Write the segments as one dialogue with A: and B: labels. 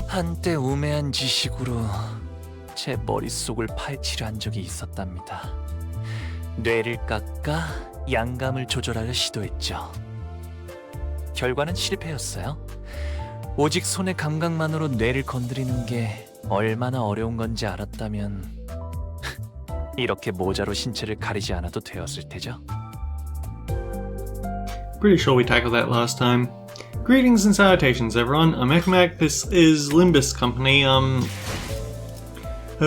A: 한때 우매한 지식으로 제 머릿속을 파헤치려 한 적이 있었답니다. 뇌를 깎아 양감을 조절하려 시도했죠. 결과는 실패였어요. 오직 손의 감각만으로 뇌를 건드리는 게 얼마나 어려운 건지 알았다면 이렇게 모자로 신체를 가리지 않아도 되었을 테죠.
B: Pretty sure we tackled that last time. Greetings and salutations, everyone. I'm Ekmac. This is Limbus Company. I've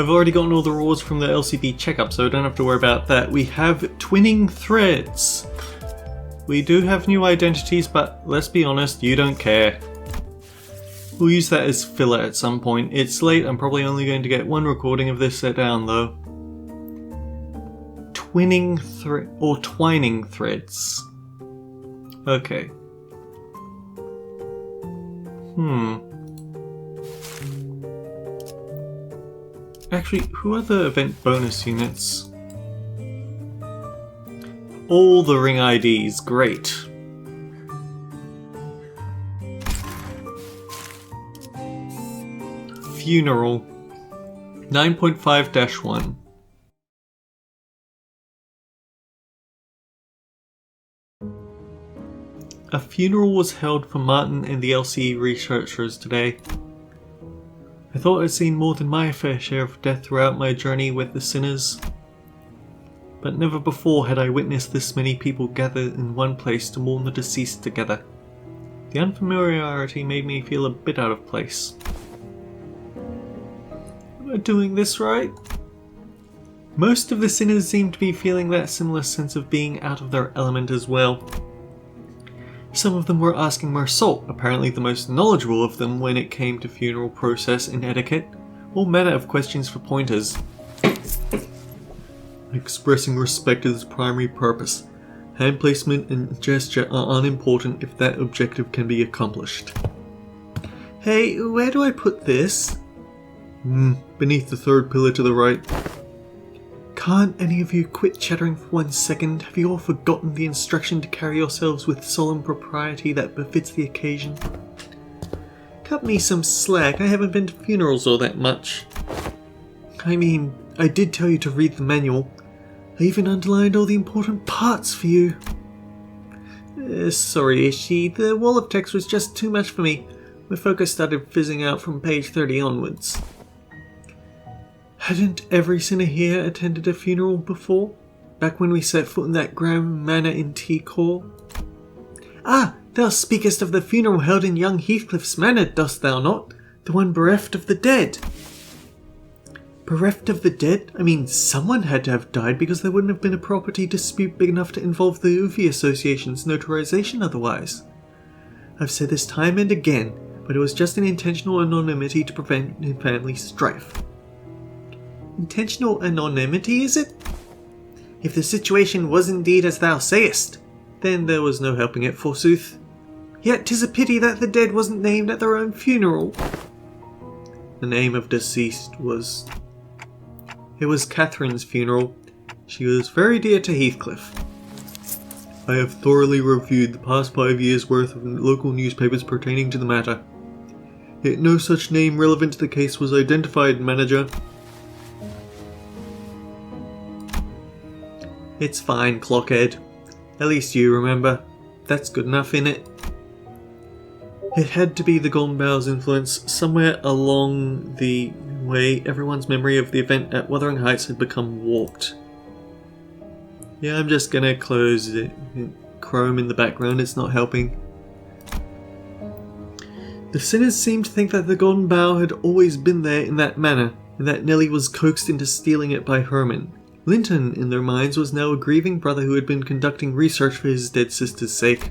B: already gotten all the rewards from the LCB checkup, so I don't have to worry about that. We have twinning threads. We do have new identities, but let's be honest, you don't care. We'll use that as filler at some point. It's late, I'm probably only going to get one recording of this set down, though. Twining threads. Okay. Actually, who are the event bonus units? All the ring IDs, great. Funeral 9.5-1. A funeral was held for Martin and the LCE researchers today. I thought I'd seen more than my fair share of death throughout my journey with the sinners. But never before had I witnessed this many people gathered in one place to mourn the deceased together. The unfamiliarity made me feel a bit out of place. Am I doing this right? Most of the sinners seem to be feeling that similar sense of being out of their element as well. Some of them were asking Marsault, apparently the most knowledgeable of them when it came to funeral process and etiquette, all manner of questions for pointers. Expressing respect is its primary purpose. Hand placement and gesture are unimportant if that objective can be accomplished. Hey, where do I put this? Beneath the third pillar to the right. Can't any of you quit chattering for 1 second? Have you all forgotten the instruction to carry yourselves with solemn propriety that befits the occasion? Cut me some slack, I haven't been to funerals all that much. I mean, I did tell you to read the manual. I even underlined all the important parts for you. Sorry, Ishi, the wall of text was just too much for me. My focus started fizzing out from page 30 onwards. Hadn't every sinner here attended a funeral before? Back when we set foot in that grand manor in T-Core? Ah, thou speakest of the funeral held in young Heathcliff's manor, dost thou not? The one bereft of the dead. Bereft of the dead? I mean, someone had to have died because there wouldn't have been a property dispute big enough to involve the UFI Association's notarization otherwise. I've said this time and again, but it was just an intentional anonymity to prevent family strife. Intentional anonymity, is it? If the situation was indeed as thou sayest, then there was no helping it, forsooth. Yet 'tis a pity that the dead wasn't named at their own funeral. The name of deceased was... It was Catherine's funeral. She was very dear to Heathcliff. I have thoroughly reviewed the past 5 years' worth of local newspapers pertaining to the matter. Yet no such name relevant to the case was identified, manager. It's fine, Clockhead. At least you remember. That's good enough, innit? It had to be the Golden Bow's influence. Somewhere along the way, everyone's memory of the event at Wuthering Heights had become warped. Yeah, I'm just gonna close it. Chrome in the background, it's not helping. The sinners seemed to think that the Golden Bow had always been there in that manner, and that Nellie was coaxed into stealing it by Herman. Linton, in their minds, was now a grieving brother who had been conducting research for his dead sister's sake.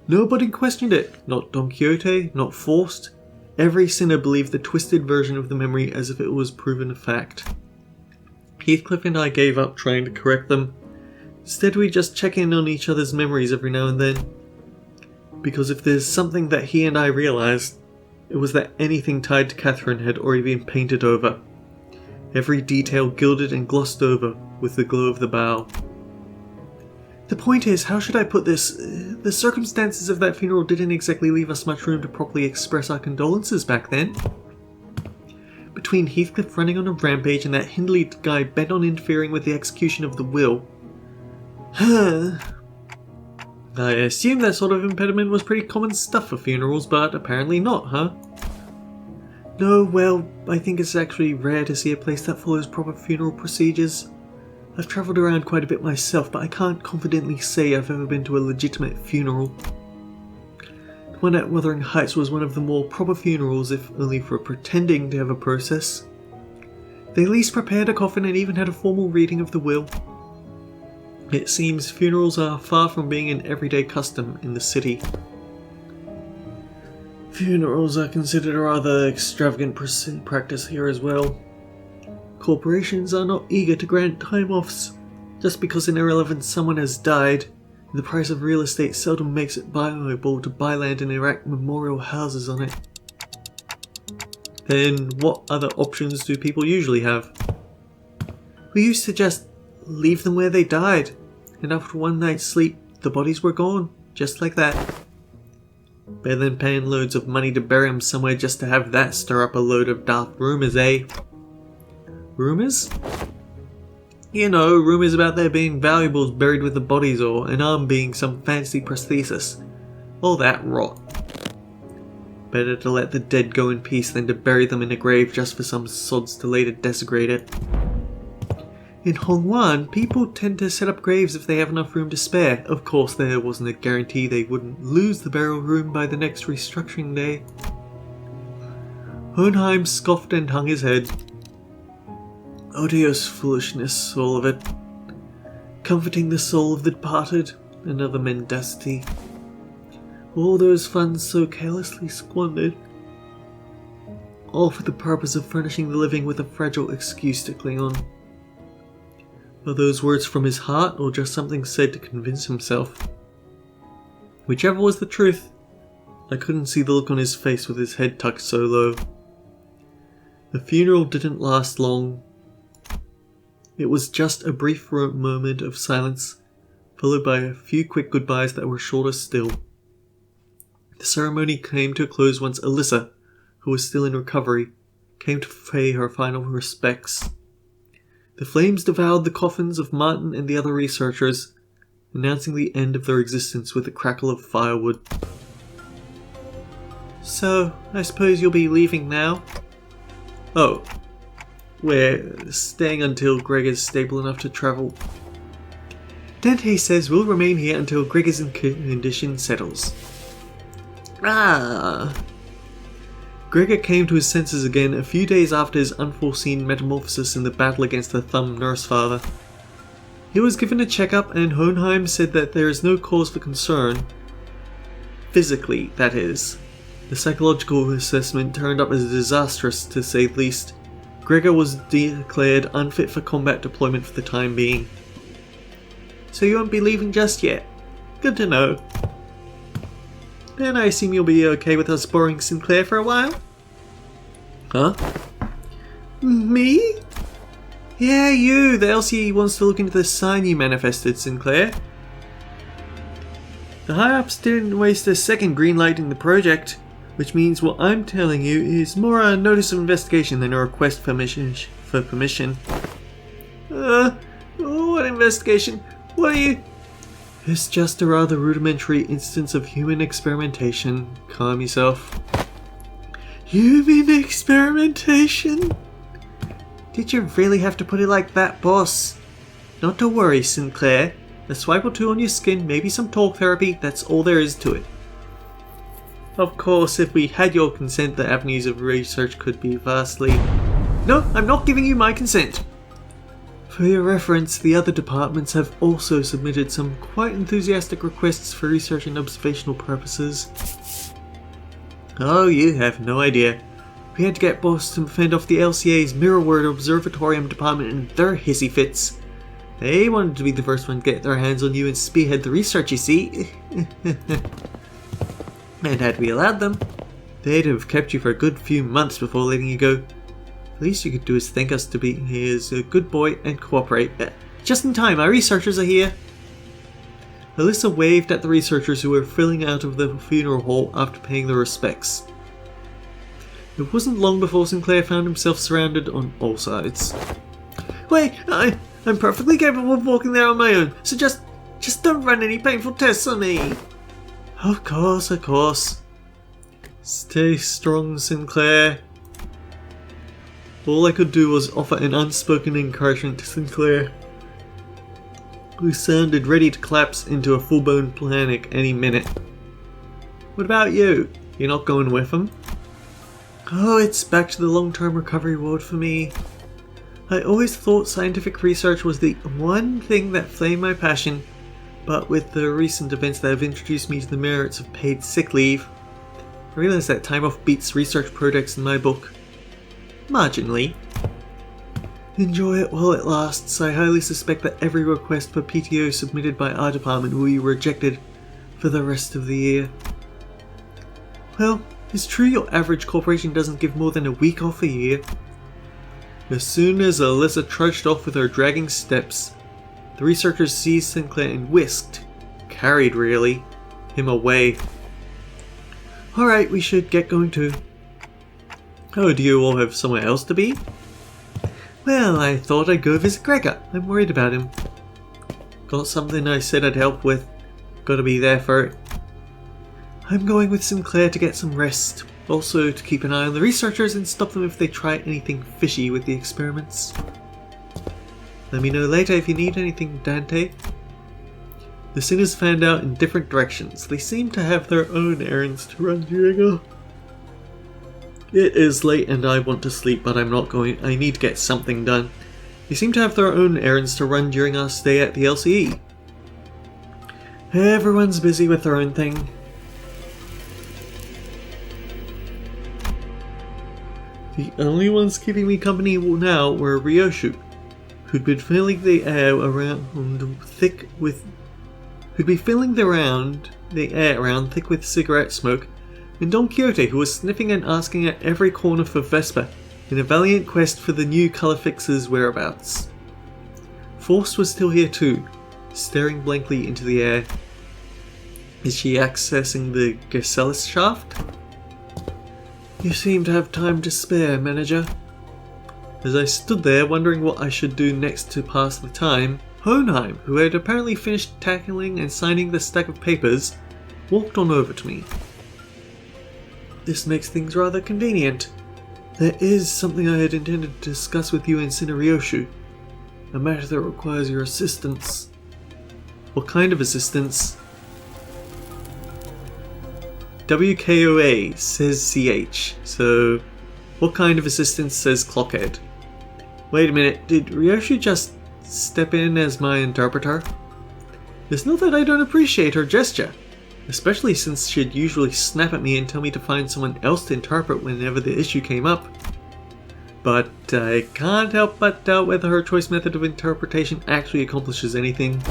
B: Nobody questioned it, not Don Quixote, not Faust. Every sinner believed the twisted version of the memory as if it was proven a fact. Heathcliff and I gave up trying to correct them. Instead, we just check in on each other's memories every now and then. Because if there's something that he and I realized, it was that anything tied to Catherine had already been painted over. Every detail gilded and glossed over with the glow of the bow. The point is, how should I put this? The circumstances of that funeral didn't exactly leave us much room to properly express our condolences back then. Between Heathcliff running on a rampage and that Hindley guy bent on interfering with the execution of the will. I assume that sort of impediment was pretty common stuff for funerals, but apparently not, huh? No, well, I think it's actually rare to see a place that follows proper funeral procedures. I've travelled around quite a bit myself, but I can't confidently say I've ever been to a legitimate funeral. The one at Wuthering Heights was one of the more proper funerals, if only for pretending to have a process. They at least prepared a coffin and even had a formal reading of the will. It seems funerals are far from being an everyday custom in the city. Funerals are considered a rather extravagant practice here as well. Corporations are not eager to grant time-offs. Just because an irrelevant someone has died, the price of real estate seldom makes it viable to buy land and erect memorial houses on it. Then what other options do people usually have? We used to just leave them where they died, and after one night's sleep, the bodies were gone, just like that. Better than paying loads of money to bury them somewhere just to have that stir up a load of daft rumours, eh? Rumours? You know, rumours about there being valuables buried with the bodies or an arm being some fancy prosthesis. All that rot. Better to let the dead go in peace than to bury them in a grave just for some sods to later desecrate it. In Hongwan, people tend to set up graves if they have enough room to spare. Of course, there wasn't a guarantee they wouldn't lose the burial room by the next restructuring day. Hohenheim scoffed and hung his head. Odious foolishness, all of it. Comforting the soul of the departed, another mendacity. All those funds so carelessly squandered. All for the purpose of furnishing the living with a fragile excuse to cling on. Are those words from his heart, or just something said to convince himself? Whichever was the truth, I couldn't see the look on his face with his head tucked so low. The funeral didn't last long. It was just a brief moment of silence, followed by a few quick goodbyes that were shorter still. The ceremony came to a close once Alyssa, who was still in recovery, came to pay her final respects. The flames devoured the coffins of Martin and the other researchers, announcing the end of their existence with a crackle of firewood. So, I suppose you'll be leaving now? Oh. We're staying until Greg is stable enough to travel. Dante says we'll remain here until Gregor's condition settles. Gregor came to his senses again a few days after his unforeseen metamorphosis in the battle against the Thumb Nurse Father. He was given a checkup and Hohenheim said that there is no cause for concern. Physically, that is. The psychological assessment turned up as disastrous, to say the least. Gregor was declared unfit for combat deployment for the time being. So you won't be leaving just yet? Good to know. Then I assume you'll be okay with us borrowing Sinclair for a while? Huh? Me? Yeah, you! The LCE wants to look into the sign you manifested, Sinclair. The high-ups didn't waste a second greenlighting the project, which means what I'm telling you is more a notice of investigation than a request for permission. What investigation? What are you... It's just a rather rudimentary instance of human experimentation. Calm yourself. Human experimentation? Did you really have to put it like that, boss? Not to worry, Sinclair. A swipe or two on your skin, maybe some talk therapy, that's all there is to it. Of course, if we had your consent, the avenues of research could be vastly... No, I'm not giving you my consent! For your reference, the other departments have also submitted some quite enthusiastic requests for research and observational purposes. Oh, you have no idea. We had to get boss to fend off the LCA's Mirror Word Observatorium department and their hissy fits. They wanted to be the first one to get their hands on you and spearhead the research, you see. And had we allowed them, they'd have kept you for a good few months before letting you go. The least you could do is thank us to be here as a good boy and cooperate. Just in time, our researchers are here. Alyssa waved at the researchers who were filing out of the funeral hall after paying their respects. It wasn't long before Sinclair found himself surrounded on all sides. Wait, I'm perfectly capable of walking there on my own, so just don't run any painful tests on me. Of course. Stay strong, Sinclair. All I could do was offer an unspoken encouragement to Sinclair, who sounded ready to collapse into a full-blown panic any minute. What about you? You're not going with him? Oh, it's back to the long-term recovery ward for me. I always thought scientific research was the one thing that flamed my passion, but with the recent events that have introduced me to the merits of paid sick leave, I realize that time off beats research projects in my book. Marginally. Enjoy it while it lasts. I highly suspect that every request for PTO submitted by our department will be rejected for the rest of the year. Well, it's true your average corporation doesn't give more than a week off a year. As soon as Alyssa trudged off with her dragging steps, the researchers seized Sinclair and carried really, him away. Alright, we should get going too. Oh, do you all have somewhere else to be? Well, I thought I'd go visit Gregor. I'm worried about him. Got something I said I'd help with. Gotta be there for it. I'm going with Sinclair to get some rest. Also to keep an eye on the researchers and stop them if they try anything fishy with the experiments. Let me know later if you need anything, Dante. The sinners fanned out in different directions. They seem to have their own errands to run during It is late and I want to sleep, but I'm not going. I need to get something done. They seem to have their own errands to run during our stay at the LCE. Everyone's busy with their own thing. The only ones keeping me company now were Ryoshu, who'd been filling the air around thick with cigarette smoke, and Don Quixote, who was sniffing and asking at every corner for Vespa in a valiant quest for the new colour fixer's whereabouts. Forst was still here too, staring blankly into the air. Is she accessing the Gesellis shaft? You seem to have time to spare, manager. As I stood there wondering what I should do next to pass the time, Hohenheim, who had apparently finished tackling and signing the stack of papers, walked on over to me. This makes things rather convenient. There is something I had intended to discuss with you and Ryoshu. A matter that requires your assistance. What kind of assistance? WKOA says CH, so what kind of assistance says Clockhead? Wait a minute, did Ryoshu just step in as my interpreter? It's not that I don't appreciate her gesture, especially since she'd usually snap at me and tell me to find someone else to interpret whenever the issue came up. But I can't help but doubt whether her choice method of interpretation actually accomplishes anything.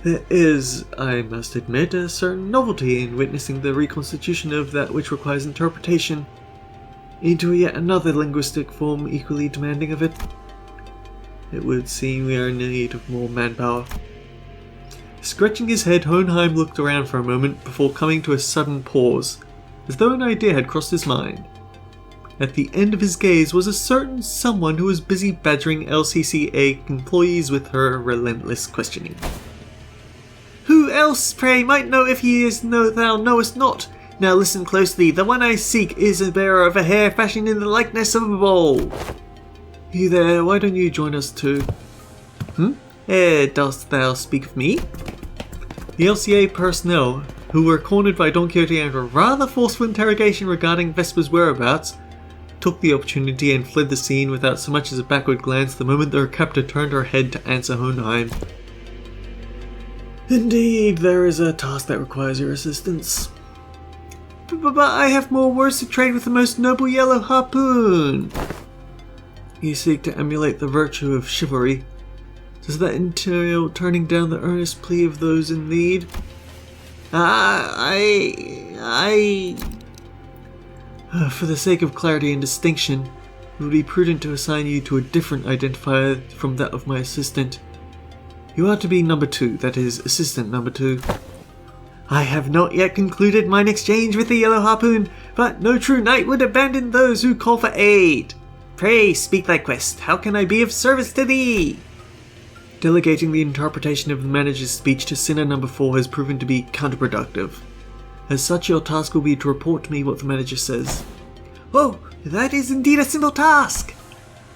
B: There is, I must admit, a certain novelty in witnessing the reconstitution of that which requires interpretation into yet another linguistic form equally demanding of it. It would seem we are in need of more manpower. Scratching his head, Hohenheim looked around for a moment before coming to a sudden pause, as though an idea had crossed his mind. At the end of his gaze was a certain someone who was busy badgering LCCA employees with her relentless questioning. Who else, pray, might know if he is thou knowest not? Now listen closely, the one I seek is a bearer of a hair fashioned in the likeness of a bowl. You there, why don't you join us too? Dost thou speak of me? The LCA personnel, who were cornered by Don Quixote under a rather forceful interrogation regarding Vespa's whereabouts, took the opportunity and fled the scene without so much as a backward glance the moment their captor turned her head to answer Hohenheim. Indeed, there is a task that requires your assistance. But I have more words to trade with the most noble yellow harpoon. You seek to emulate the virtue of chivalry. Does that entail turning down the earnest plea of those in need? For the sake of clarity and distinction, it would be prudent to assign you to a different identifier from that of my assistant. You are to be number 2, that is, assistant number 2. I have not yet concluded mine exchange with the Yellow Harpoon, but no true knight would abandon those who call for aid. Pray, speak thy quest. How can I be of service to thee? Delegating the interpretation of the manager's speech to Sinner number 4 has proven to be counterproductive. As such, your task will be to report to me what the manager says. Whoa, that is indeed a simple task!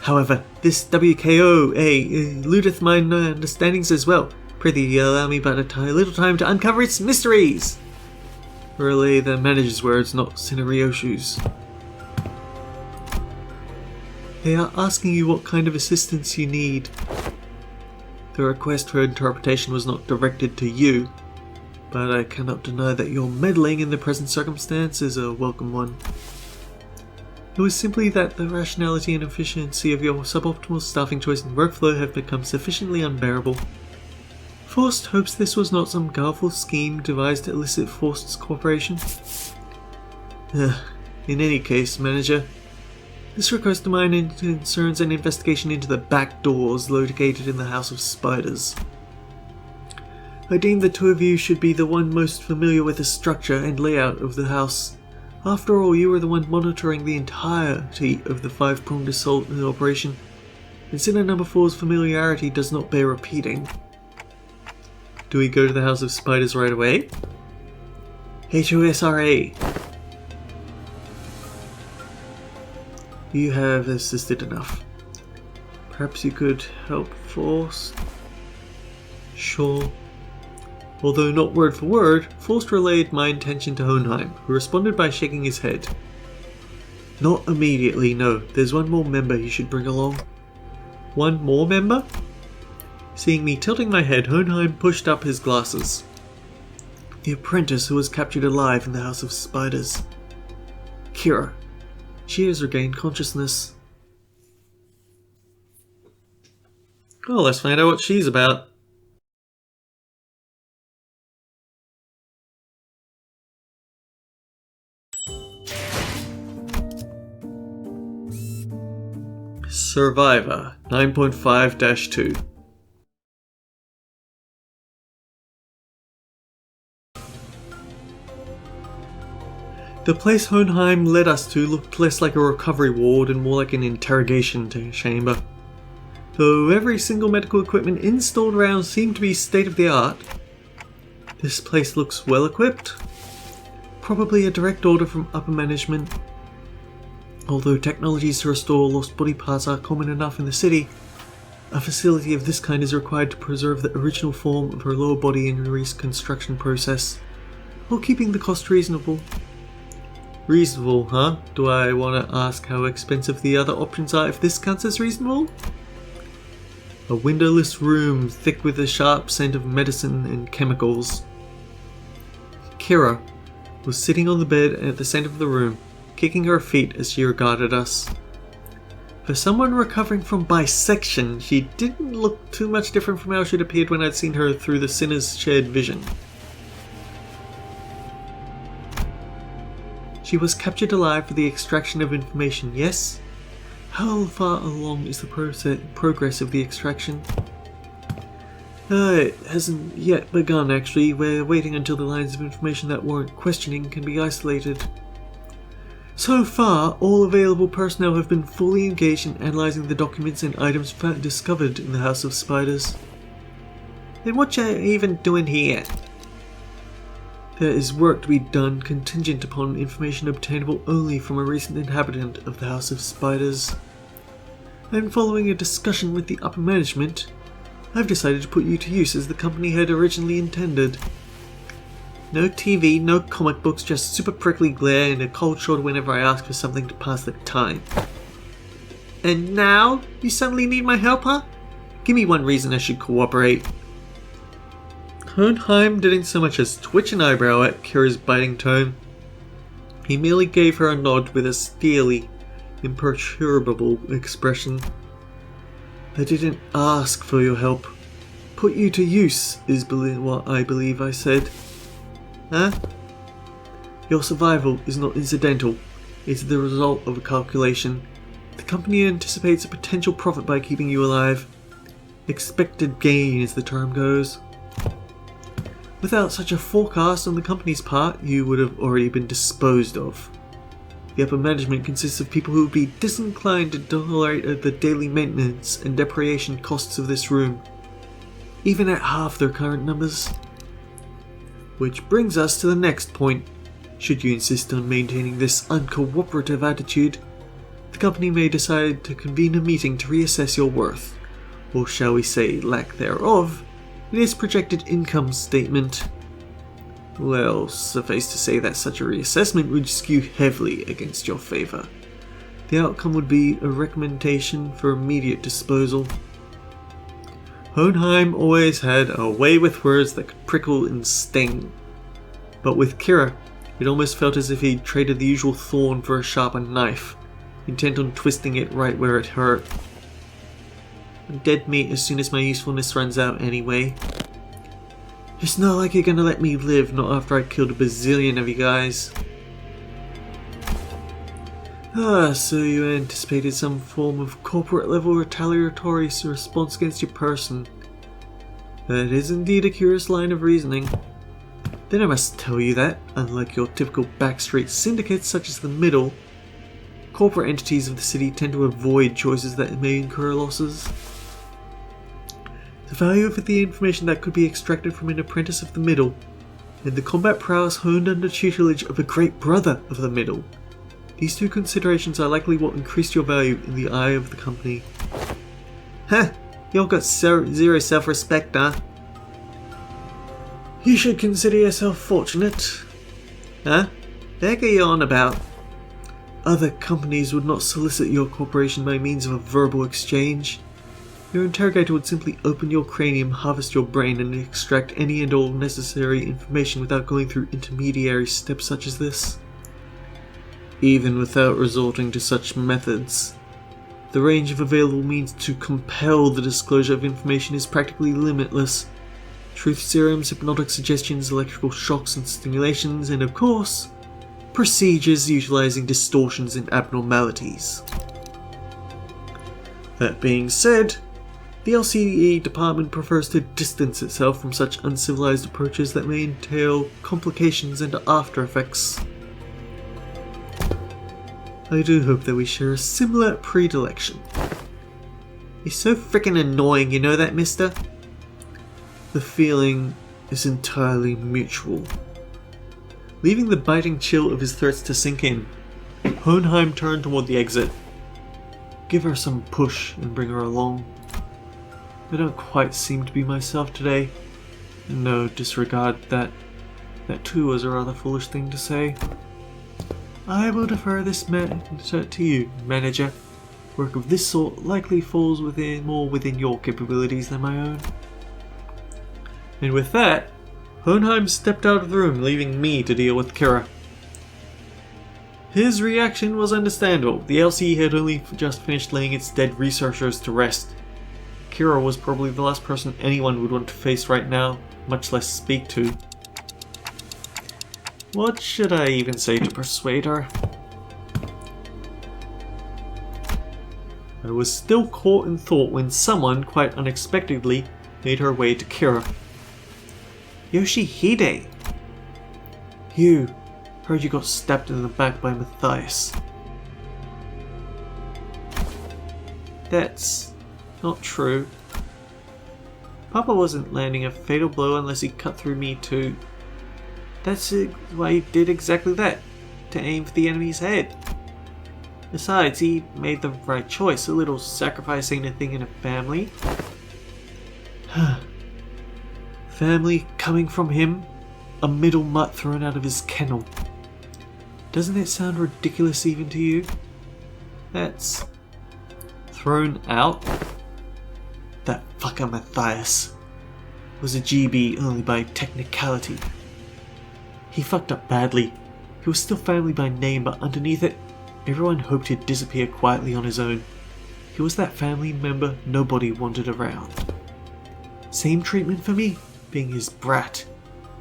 B: However, this WKO eludeth mine understandings as well. Prithee, allow me but a little time to uncover its mysteries. Relay the manager's words, not Cinerioshus. They are asking you what kind of assistance you need. The request for interpretation was not directed to you, but I cannot deny that your meddling in the present circumstance is a welcome one. It was simply that the rationality and efficiency of your suboptimal staffing choice and workflow have become sufficiently unbearable. Forst hopes this was not some guileful scheme devised to elicit Forst's cooperation. In any case, Manager, this request of mine concerns an investigation into the back doors located in the House of Spiders. I deem the two of you should be the one most familiar with the structure and layout of the house. After all, you were the one monitoring the entirety of the 5-pronged assault operation, and Sinner number 4's familiarity does not bear repeating. Do we go to the House of Spiders right away? HOSRA. You have assisted enough. Perhaps you could help Forst? Sure. Although not word for word, Forst relayed my intention to Hohenheim, who responded by shaking his head. Not immediately, no. There's one more member you should bring along. One more member? Seeing me tilting my head, Hohenheim pushed up his glasses. The apprentice who was captured alive in the House of Spiders. Kira. She has regained consciousness. Well, let's find out what she's about. Survivor 9.5-2. The place Hohenheim led us to looked less like a recovery ward and more like an interrogation chamber. Though every single medical equipment installed around seemed to be state-of-the-art, this place looks well equipped. Probably a direct order from upper management. Although technologies to restore lost body parts are common enough in the city, a facility of this kind is required to preserve the original form of her lower body in the reconstruction process, while keeping the cost reasonable. Reasonable, huh? Do I want to ask how expensive the other options are if this counts as reasonable? A windowless room thick with a sharp scent of medicine and chemicals. Kira was sitting on the bed at the center of the room, kicking her feet as she regarded us. For someone recovering from bisection, she didn't look too much different from how she'd appeared when I'd seen her through the Sinner's shared vision. She was captured alive for the extraction of information, yes? How far along is the progress of the extraction? It hasn't yet begun, actually. We're waiting until the lines of information that warrant questioning can be isolated. So far, all available personnel have been fully engaged in analysing the documents and items discovered in the House of Spiders. Then what you even doing here? There is work to be done contingent upon information obtainable only from a recent inhabitant of the House of Spiders. And following a discussion with the upper management, I've decided to put you to use as the company had originally intended. No TV, no comic books, just super prickly glare and a cold shoulder whenever I ask for something to pass the time. And now? You suddenly need my help, huh? Give me one reason I should cooperate. Hohenheim didn't so much as twitch an eyebrow at Kira's biting tone. He merely gave her a nod with a steely, imperturbable expression. I didn't ask for your help. Put you to use is what I believe I said. Huh? Your survival is not incidental. It's the result of a calculation. The company anticipates a potential profit by keeping you alive. expected gain as the term goes. Without such a forecast on the company's part, you would have already been disposed of. The upper management consists of people who would be disinclined to tolerate the daily maintenance and depreciation costs of this room, even at half their current numbers. Which brings us to the next point. Should you insist on maintaining this uncooperative attitude, the company may decide to convene a meeting to reassess your worth, or shall we say lack thereof, in its projected income statement. Well, suffice to say that such a reassessment would skew heavily against your favour. The outcome would be a recommendation for immediate disposal. Hohenheim always had a way with words that could prickle and sting. But with Kira, it almost felt as if he'd traded the usual thorn for a sharpened knife, intent on twisting it right where it hurt. I'm dead meat as soon as my usefulness runs out anyway. It's not like you're gonna let me live, not after I killed a bazillion of you guys. So you anticipated some form of corporate level retaliatory response against your person. That is indeed a curious line of reasoning. Then I must tell you that, unlike your typical backstreet syndicates such as the Middle, corporate entities of the city tend to avoid choices that may incur losses. The value of the information that could be extracted from an apprentice of the Middle, and the combat prowess honed under tutelage of a great brother of the Middle. These two considerations are likely what increased your value in the eye of the company. Heh, you all got zero self-respect, huh? You should consider yourself fortunate. Huh? The heck are you on about? Other companies would not solicit your cooperation by means of a verbal exchange. Your interrogator would simply open your cranium, harvest your brain, and extract any and all necessary information without going through intermediary steps such as this. Even without resorting to such methods, the range of available means to compel the disclosure of information is practically limitless. Truth serums, hypnotic suggestions, electrical shocks and stimulations, and of course, procedures utilizing distortions and abnormalities. That being said, the LCE department prefers to distance itself from such uncivilized approaches that may entail complications and after effects. I do hope that we share a similar predilection. He's so frickin' annoying, you know that, mister? The feeling is entirely mutual. Leaving the biting chill of his threats to sink in, Hohenheim turned toward the exit. Give her some push and bring her along. I don't quite seem to be myself today. No, disregard that. That too was a rather foolish thing to say. I will defer this matter to you, manager. Work of this sort likely falls more within your capabilities than my own. And with that, Hohenheim stepped out of the room, leaving me to deal with Kira. His reaction was understandable. The LCE had only just finished laying its dead researchers to rest. Kira was probably the last person anyone would want to face right now, much less speak to. What should I even say to persuade her? I was still caught in thought when someone, quite unexpectedly, made her way to Kira. Yoshihide! You. Heard you got stabbed in the back by Matthias. That's not true. Papa wasn't landing a fatal blow unless he cut through me too. That's why he did exactly that, to aim for the enemy's head. Besides, he made the right choice, a little sacrifice ain't a thing in a family. Family coming from him? A middle mutt thrown out of his kennel. Doesn't it sound ridiculous even to you? That's... thrown out? That fucker Matthias was a GB only by technicality. He fucked up badly. He was still family by name, but underneath it, everyone hoped he'd disappear quietly on his own. He was that family member nobody wanted around. Same treatment for me, being his brat.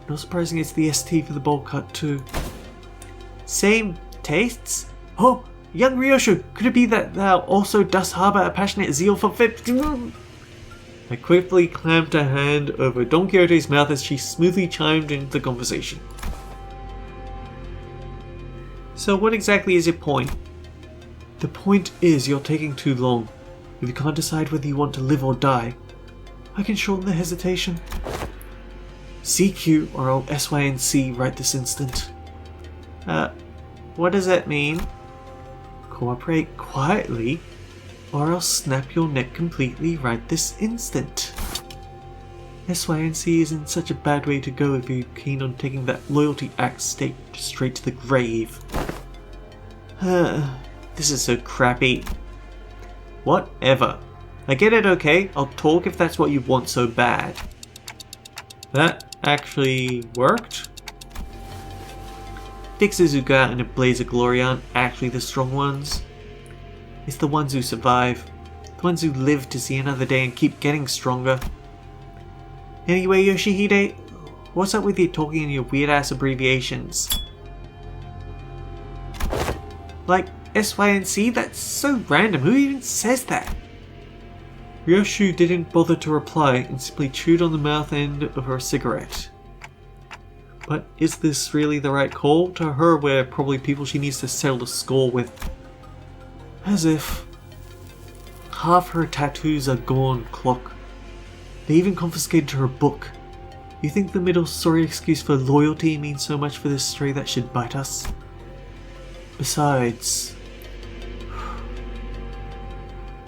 B: Not surprising it's the ST for the bowl cut too. Same tastes? Oh, young Ryoshu, could it be that thou also dost harbour a passionate zeal for I quickly clamped a hand over Don Quixote's mouth as she smoothly chimed into the conversation. So what exactly is your point? The point is you're taking too long. If you can't decide whether you want to live or die, I can shorten the hesitation. CQ or I'll SYNC right this instant. What does that mean? Cooperate quietly or I'll snap your neck completely right this instant. SYNC isn't such a bad way to go if you're keen on taking that loyalty act straight to the grave. This is so crappy. Whatever. I get it, okay? I'll talk if that's what you want so bad. That actually worked. Fixers who go out in a blaze of glory aren't actually the strong ones. It's the ones who survive. The ones who live to see another day and keep getting stronger. Anyway, Yoshihide, what's up with you talking in your weird ass abbreviations? Like SYNC? That's so random. Who even says that? Ryoshu didn't bother to reply and simply chewed on the mouth end of her cigarette. But is this really the right call? To her, we're probably people she needs to settle the score with. As if half her tattoos are gone, Clock. They even confiscated her book. You think the middle sorry excuse for loyalty means so much for this story that should bite us? Besides...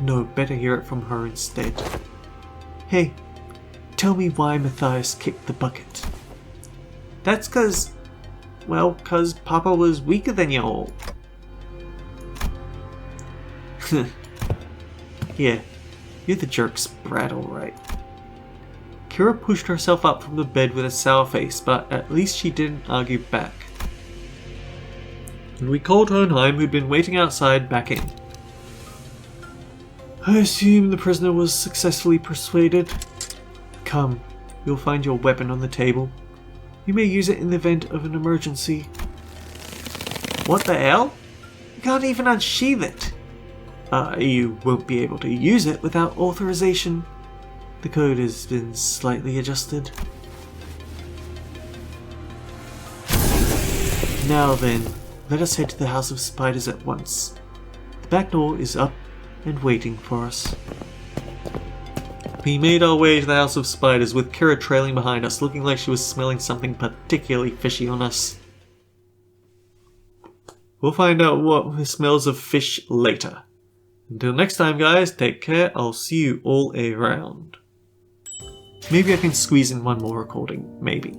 B: No, better hear it from her instead. Hey, tell me why Matthias kicked the bucket. That's cause Papa was weaker than you all. Yeah, you're the jerk's brat, alright. Kira pushed herself up from the bed with a sour face, but at least she didn't argue back. And we called Hohenheim, who'd been waiting outside, back in. I assume the prisoner was successfully persuaded. Come, you'll find your weapon on the table. You may use it in the event of an emergency. What the hell? You can't even unsheath it. You won't be able to use it without authorization. The code has been slightly adjusted. Now then, let us head to the House of Spiders at once. The back door is up and waiting for us. We made our way to the House of Spiders with Kira trailing behind us, looking like she was smelling something particularly fishy on us. We'll find out what smells of fish later. Until next time guys, take care, I'll see you all around. Maybe I can squeeze in one more recording, maybe.